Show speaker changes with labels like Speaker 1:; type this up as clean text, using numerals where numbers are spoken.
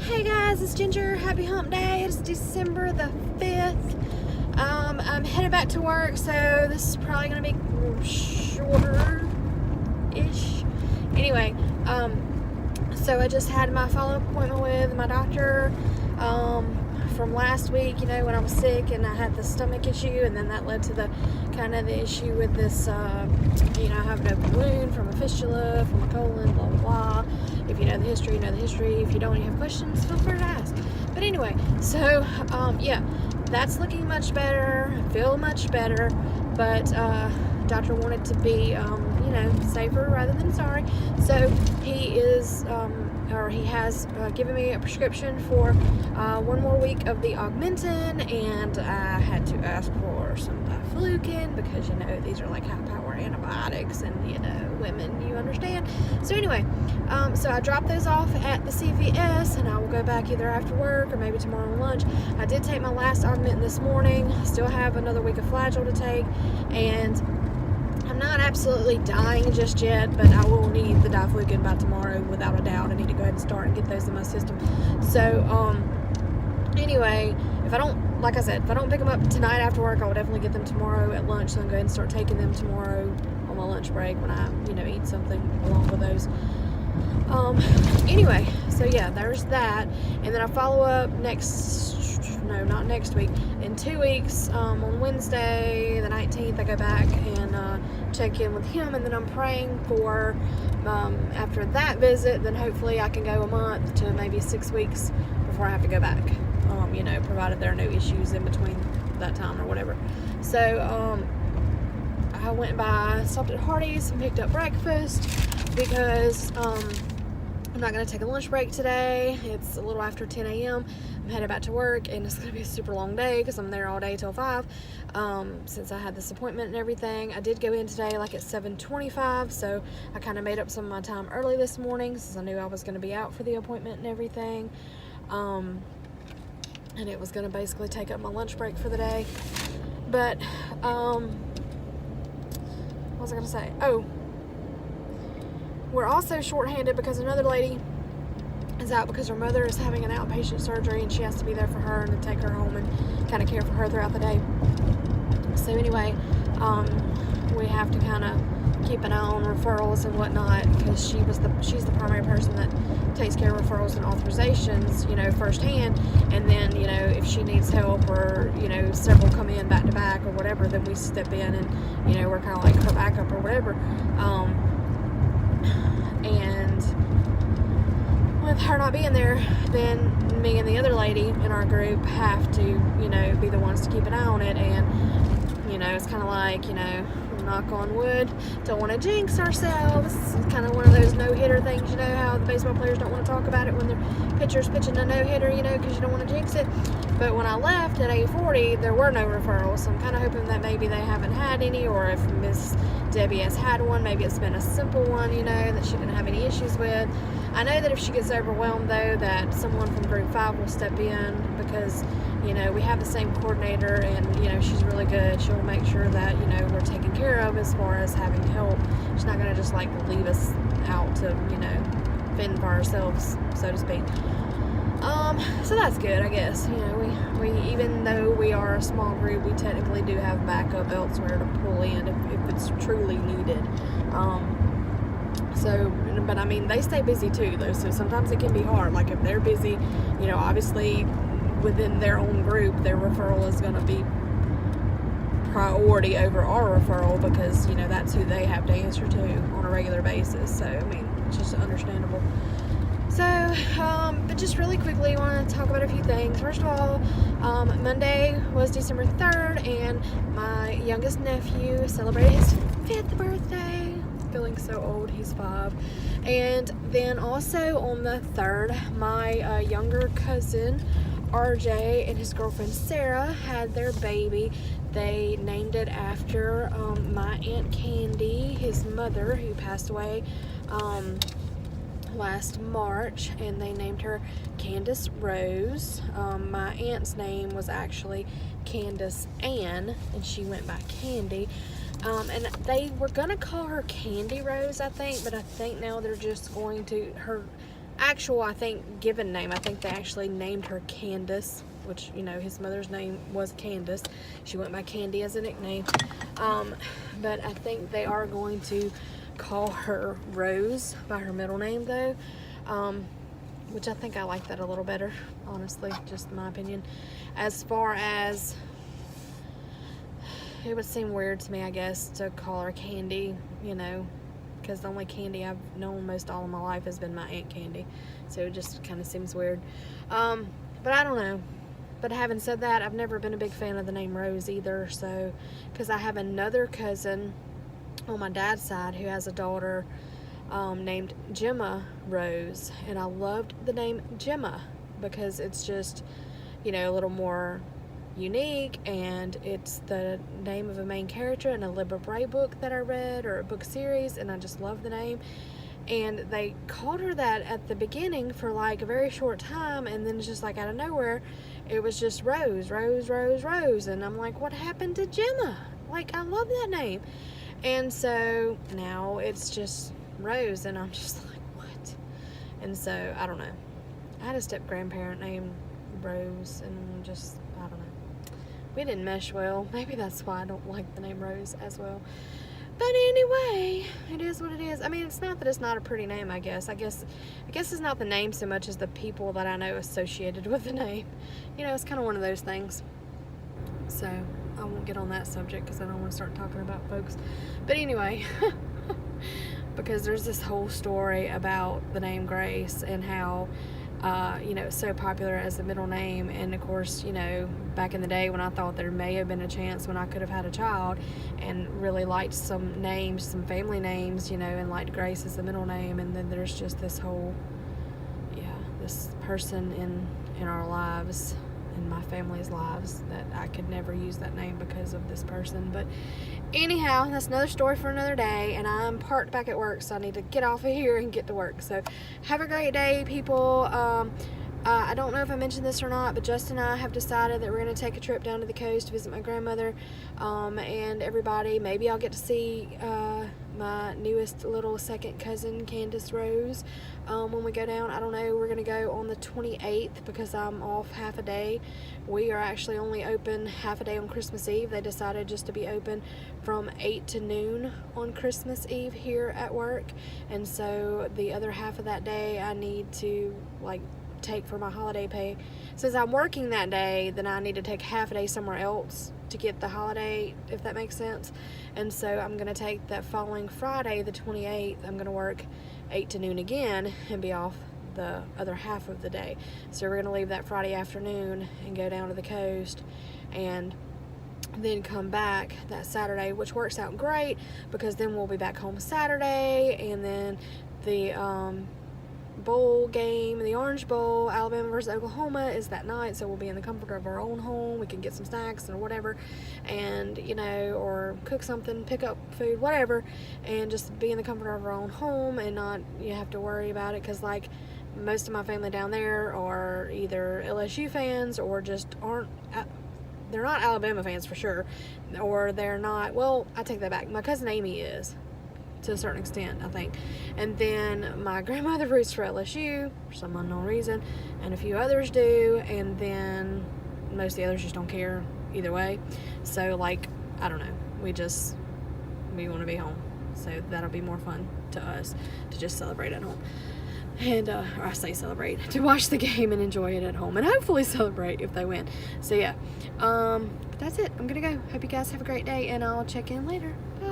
Speaker 1: Hey guys, it's Ginger. Happy hump day. It's December the 5th. I'm headed back to work, so this is probably going to be shorter-ish. Anyway, so I just had my follow-up appointment with my doctor from last week, when I was sick and I had the stomach issue, and then that led to the issue with this, having an open wound from a fistula, from a colon, blah, blah, blah. If you know the history, you know the history. If you don't and you have questions, feel free to ask. But anyway, so, that's looking much better. I feel much better, but doctor wanted to be, safer rather than sorry. So he is, he has given me a prescription for 1 more week of the Augmentin, and I had to ask for some diflucan because, these are like high-power antibiotics, and, women, you understand. So anyway, so I dropped those off at the CVS, and I will go back either after work or maybe tomorrow on lunch. I did take my last Augmentin this morning. Still have another week of Flagyl to take, and I'm not absolutely dying just yet, but I will need the diflucan by tomorrow without a doubt. I need to go ahead and start and get those in my system. So, anyway, if I don't pick them up tonight after work, I will definitely get them tomorrow at lunch, so I'm going to start taking them tomorrow on my lunch break when I, eat something along with those. Anyway, so yeah, there's that. And then I follow up not next week, in 2 weeks, on Wednesday, the 19th, I go back and check in with him, and then I'm praying for, after that visit, then hopefully I can go a month to maybe 6 weeks before I have to go back, provided there are no issues in between that time or whatever. So, I went by, stopped at Hardee's and picked up breakfast because, I'm not going to take a lunch break today. It's a little after 10 a.m. I'm headed back to work, and it's going to be a super long day because I'm there all day till 5, since I had this appointment and everything. I did go in today like at 7:25, so I kind of made up some of my time early this morning since I knew I was going to be out for the appointment and everything. And it was going to basically take up my lunch break for the day. But, what was I going to say? Oh, we're also shorthanded because another lady is out because her mother is having an outpatient surgery, and she has to be there for her and to take her home and kind of care for her throughout the day. So anyway, we have to kind of keep an eye on referrals and whatnot, because she's the primary person that takes care of referrals and authorizations, firsthand. And then, if she needs help, or, several come in back to back or whatever, then we step in and, we're kind of like her backup or whatever. And with her not being there, then me and the other lady in our group have to, be the ones to keep an eye on it. And, it's kind of like, knock on wood, don't want to jinx ourselves. It's kind of one of those no-hitter things, how the baseball players don't want to talk about it when their pitcher's pitching a no-hitter, because you don't want to jinx it. But when I left at 8:40, there were no referrals, so I'm kind of hoping that maybe they haven't had any, or if Miss Debbie has had one, maybe it's been a simple one, that she didn't have any issues with. I know that if she gets overwhelmed, though, that someone from Group 5 will step in, because, we have the same coordinator, and, she's really good. She'll make sure that, we're taken care of as far as having help. She's not going to just, leave us out to, fend for ourselves, so to speak. So that's good, I guess. We even though we are a small group, we technically do have backup elsewhere to pull in if it's truly needed. But I mean, they stay busy too, though, so sometimes it can be hard. Like, if they're busy, obviously within their own group, their referral is going to be priority over our referral, because, that's who they have to answer to on a regular basis. So, I mean, it's just understandable. So, but just really quickly, I want to talk about a few things. First of all, Monday was December 3rd, and my youngest nephew celebrated his 5th birthday. Feeling so old, he's 5. And then also on the 3rd, my younger cousin, RJ, and his girlfriend Sarah had their baby. They named it after my Aunt Candy, his mother, who passed away last March, and they named her Candace Rose. My aunt's name was actually Candace Ann, and she went by Candy. And they were gonna call her Candy Rose, I think, but I think now they're just going to, actual, I think, given name. I think they actually named her Candace, which, you know, his mother's name was Candace. She went by Candy as a nickname. But I think they are going to call her Rose by her middle name, though. Which I think I like that a little better, honestly, just my opinion. As far as, it would seem weird to me, I guess, to call her Candy, you know, because the only Candy I've known most all of my life has been my Aunt Candy. So it just kind of seems weird. But I don't know. But having said that, I've never been a big fan of the name Rose either. So, because I have another cousin on my dad's side who has a daughter named Gemma Rose, and I loved the name Gemma because it's just, you know, a little more unique, and it's the name of a main character in a Libra Bray book that I read, or a book series, and I just love the name. And they called her that at the beginning for like a very short time, and then it's just like out of nowhere it was just Rose, Rose, Rose, Rose, and I'm like, what happened to Gemma? Like, I love that name. And so now it's just Rose, and I'm just like, what? And so I don't know, I had a step grandparent named Rose, and just, I don't know, we didn't mesh well. Maybe that's why I don't like the name Rose as well. But anyway, it is what it is. I mean, it's not that it's not a pretty name, I guess. I guess it's not the name so much as the people that I know associated with the name. You know, it's kind of one of those things. So I won't get on that subject because I don't want to start talking about folks. But anyway, because there's this whole story about the name Grace and how, you know, it's so popular as a middle name. And of course, you know, back in the day when I thought there may have been a chance when I could have had a child and really liked some names, some family names, you know, and liked Grace as the middle name, and then there's just this whole, this person in our lives, in my family's lives, that I could never use that name because of this person. But anyhow, that's another story for another day, and I'm parked back at work, so I need to get off of here and get to work. So have a great day, people. I don't know if I mentioned this or not, but Justin and I have decided that we're going to take a trip down to the coast to visit my grandmother, and everybody. Maybe I'll get to see my newest little second cousin, Candace Rose, when we go down. I don't know. We're going to go on the 28th because I'm off half a day. We are actually only open half a day on Christmas Eve. They decided just to be open from 8 to noon on Christmas Eve here at work, and so the other half of that day I need to, like, take for my holiday pay. Since I'm working that day, then I need to take half a day somewhere else to get the holiday, if that makes sense. And so I'm going to take that following Friday, the 28th, I'm going to work 8 to noon again and be off the other half of the day. So we're going to leave that Friday afternoon and go down to the coast, and then come back that Saturday, which works out great because then we'll be back home Saturday, and then the bowl game, the Orange Bowl, Alabama versus Oklahoma, is that night, so we'll be in the comfort of our own home. We can get some snacks or whatever, and, you know, or cook something, pick up food, whatever, and just be in the comfort of our own home and not you have to worry about it, because like most of my family down there are either LSU fans or just aren't, they're not Alabama fans for sure, or they're not, well, I take that back, my cousin Amy is, to a certain extent, I think. And then my grandmother roots for LSU for some unknown reason, and a few others do, and then most of the others just don't care either way. So, like, I don't know, we want to be home, so that'll be more fun to us to just celebrate at home. And or I say celebrate, to watch the game and enjoy it at home, and hopefully celebrate if they win. So yeah, but that's it. I'm gonna go. Hope you guys have a great day, and I'll check in later. Bye.